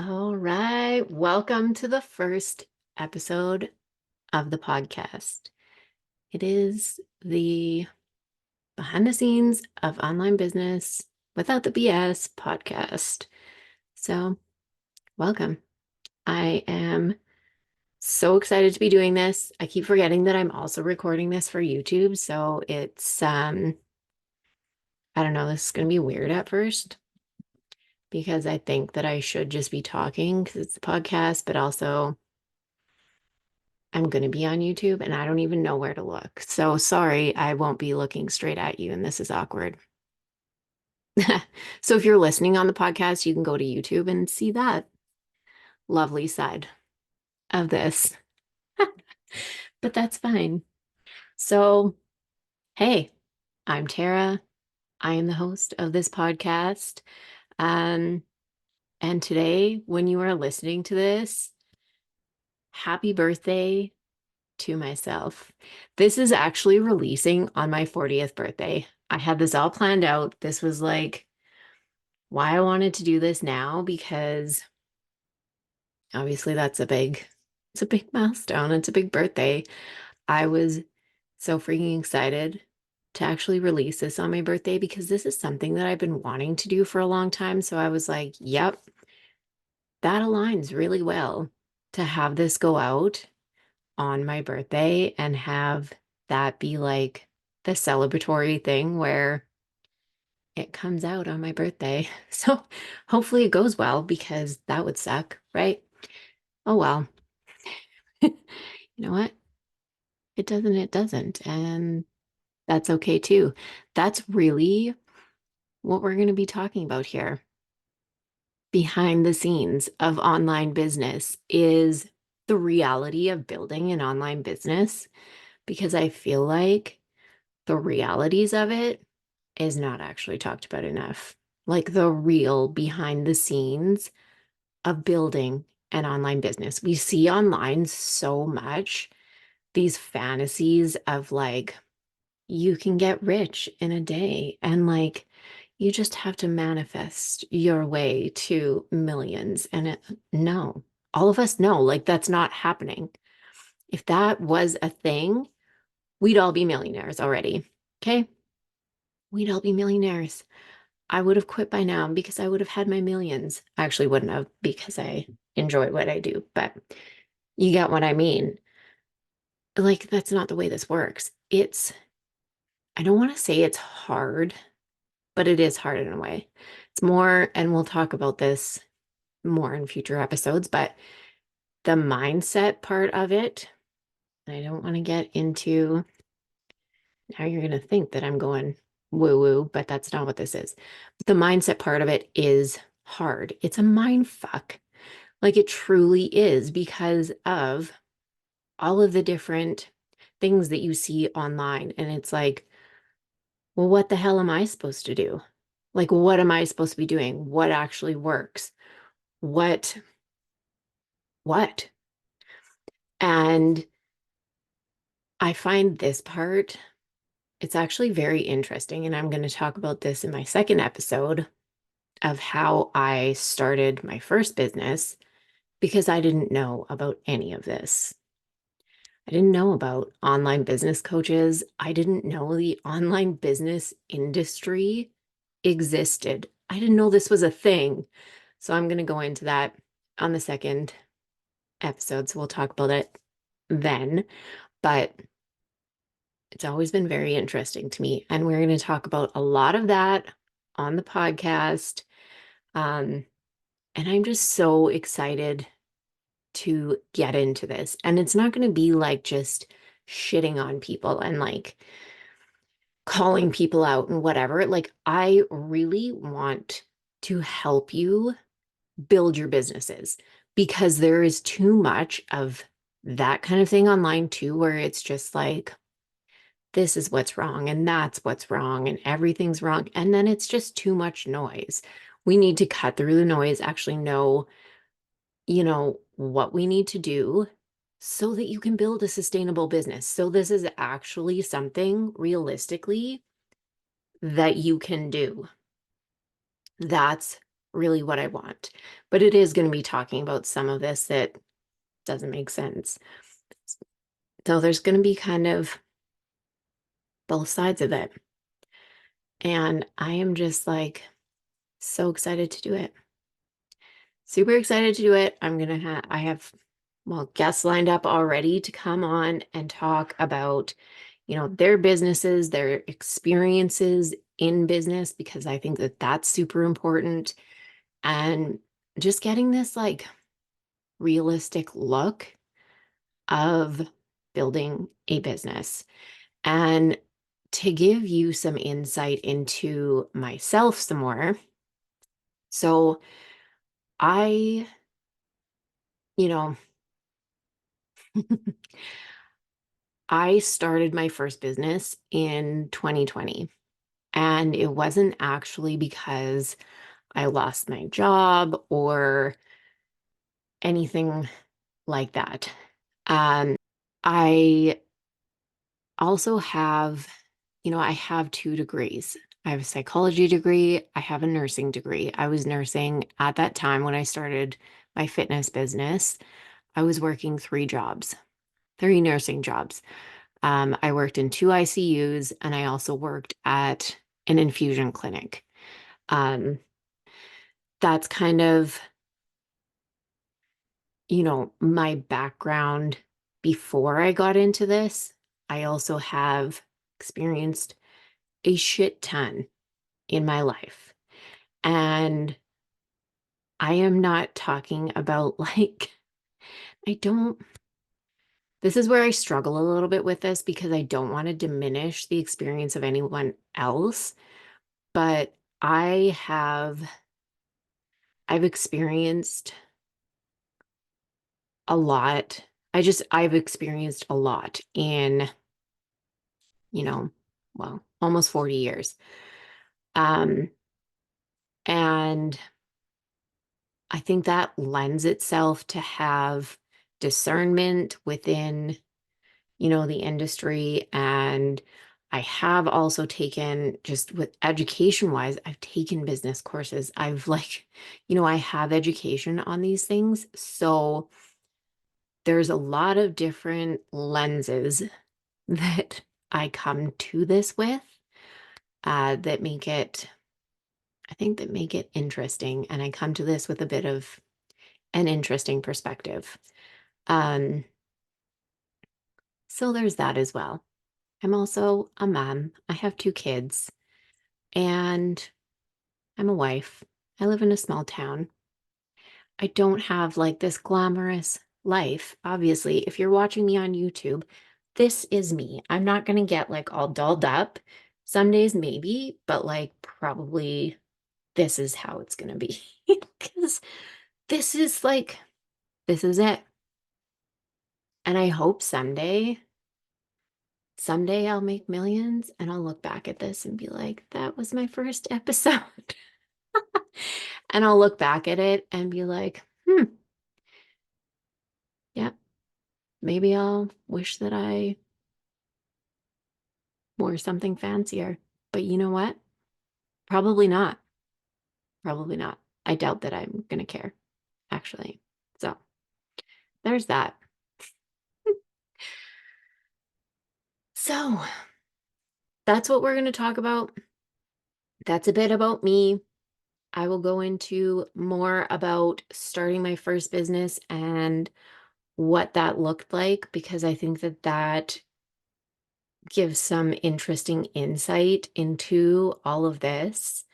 All right. Welcome to the first episode of the podcast. It is the behind the scenes of online business without the BS podcast. So, welcome. I am so excited to be doing this. I keep forgetting that I'm also recording this for YouTube. So, I don't know, this is going to be weird at first because I think that I should just be talking because it's a podcast, but also I'm going to be on YouTube and I don't even know where to look. So sorry, I won't be looking straight at you and this is awkward. So if you're listening on the podcast, you can go to YouTube and see that lovely side of this. But that's fine. So, hey, I'm Tara. I am the host of this podcast. Um, and today, when you are listening to this, happy birthday to myself. This is actually releasing on my 40th birthday. I had this all planned out. This was like why I wanted to do this now because obviously it's a big milestone. It's a big birthday. I was so freaking excited to actually release this on my birthday because this is something that I've been wanting to do for a long time. So I was like, yep, that aligns really well to have this go out on my birthday and have that be like the celebratory thing where it comes out on my birthday. So hopefully it goes well because that would suck, right? Oh well. You know what? It doesn't. And that's okay too. That's really what we're going to be talking about here. Behind the scenes of online business is the reality of building an online business because I feel like the realities of it is not actually talked about enough. Like the real behind the scenes of building an online business. We see online so much these fantasies of like, you can get rich in a day and like, you just have to manifest your way to millions. And no, all of us know like that's not happening. If that was a thing, we'd all be millionaires already. Okay. We'd all be millionaires. I would have quit by now because I would have had my millions. I actually wouldn't have because I enjoy what I do, but you get what I mean. Like, that's not the way this works. I don't want to say it's hard, but it is hard in a way. It's more, and we'll talk about this more in future episodes, but the mindset part of it, I don't want to get into now you're going to think that I'm going woo woo, but that's not what this is. The mindset part of it is hard. It's a mind fuck. Like it truly is because of all of the different things that you see online. And it's like, well, what the hell am I supposed to do? Like, what am I supposed to be doing? What actually works? What, what? And I find this part, it's actually very interesting. And I'm going to talk about this in my second episode of how I started my first business because I didn't know about any of this. I didn't know about online business coaches. I didn't know the online business industry existed. I didn't know this was a thing. So I'm going to go into that on the second episode. So we'll talk about it then. But it's always been very interesting to me. And we're going to talk about a lot of that on the podcast. Um, and I'm just so excited to get into this. And it's not going to be like just shitting on people and like calling people out and whatever. Like, I really want to help you build your businesses because there is too much of that kind of thing online too, where it's just like, this is what's wrong and that's what's wrong and everything's wrong. And then it's just too much noise. We need to cut through the noise, actually know what we need to do so that you can build a sustainable business. So this is actually something realistically that you can do. That's really what I want. But it is going to be talking about some of this that doesn't make sense. So there's going to be kind of both sides of it. And I am just like so excited to do it. Super excited to do it. I have, well, guests lined up already to come on and talk about, their businesses, their experiences in business, because I think that that's super important. And just getting this like realistic look of building a business and to give you some insight into myself some more. So I, you know, I started my first business in 2020, and it wasn't actually because I lost my job or anything like that. I also have, I have two degrees. I have a psychology degree, I have a nursing degree. I was nursing at that time when I started my fitness business. I was working three nursing jobs. I worked in two ICUs and I also worked at an infusion clinic. Um, that's kind of, my background before I got into this. I also have experienced a shit ton in my life. And I am not talking about like, I don't, this is where I struggle a little bit with this because I don't want to diminish the experience of anyone else. But I've experienced a lot. I've experienced a lot in, you know, well, almost 40 years. Um, and I think that lends itself to have discernment within, the industry. And I have also taken, just with education wise, I've taken business courses. I've like, I have education on these things. So there's a lot of different lenses that I come to this with that make it, I think that make it interesting. And I come to this with a bit of an interesting perspective. Um, so there's that as well. I'm also a mom. I have two kids and I'm a wife. I live in a small town. I don't have like this glamorous life. Obviously, if you're watching me on YouTube, this is me. I'm not going to get like all dolled up. Some days maybe, but like probably this is how it's going to be. Because this is like, this is it. And I hope someday I'll make millions and I'll look back at this and be like, that was my first episode. And I'll look back at it and be like, yeah, maybe I'll wish that I wore something fancier. But you know what? Probably not. Probably not. I doubt that I'm going to care, actually. So there's that. So that's what we're going to talk about. That's a bit about me. I will go into more about starting my first business and what that looked like because I think that that gives some interesting insight into all of this.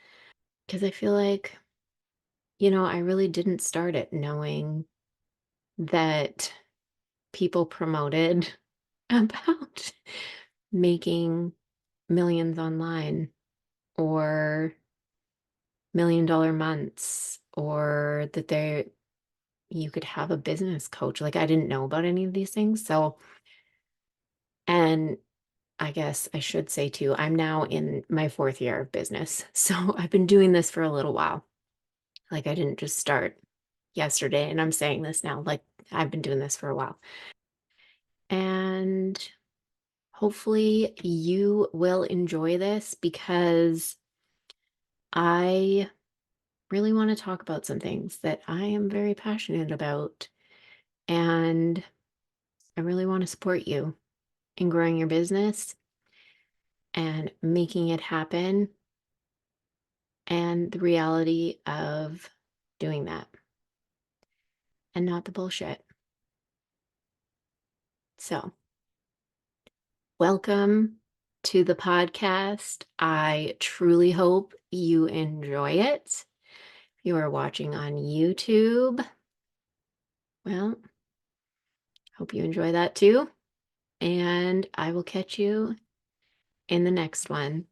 Because I feel like, I really didn't start it knowing that people promoted about making millions online or $1 million months or that you could have a business coach. Like I didn't know about any of these things. So, and I guess I should say too, I'm now in my fourth year of business. So I've been doing this for a little while. Like I didn't just start yesterday and I'm saying this now. Like I've been doing this for a while. And hopefully you will enjoy this because I really want to talk about some things that I am very passionate about. And I really want to support you in growing your business and making it happen, and the reality of doing that and not the bullshit. So, welcome to the podcast. I truly hope you enjoy it. If you are watching on YouTube, well, hope you enjoy that too. And I will catch you in the next one.